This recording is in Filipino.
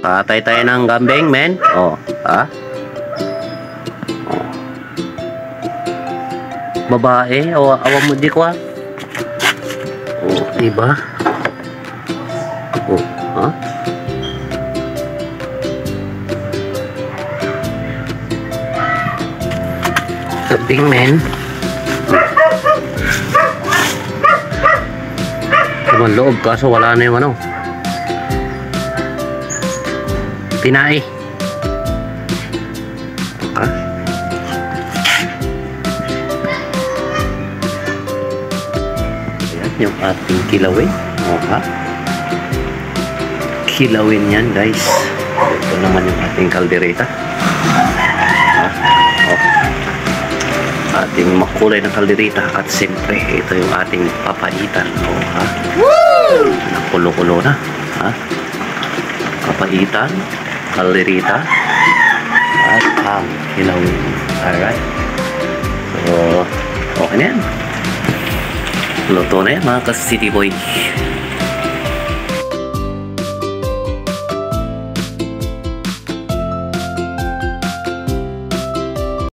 Patay tayo ng kambing, men. Oh, ha? Oh. Babae, awa mo di ko, ha? Oh, diba? Oh, ha? Kambing, men. Naman loob, kaso wala na yung ano. Pinay. Ha? Ayan yung ating kilawin. O, ha? Kilawin yan, guys. Ito naman yung ating kaldereta. Ha? O. Ating makulay na kaldereta. At siyempre, ito yung ating papaitan. O, ha? Woo! Nakulo-kulo na. Ha? Papaitan, kaldereta, at ang kilawin. Alright. So, okay na yan. Luto na yan, mga ka-city boy.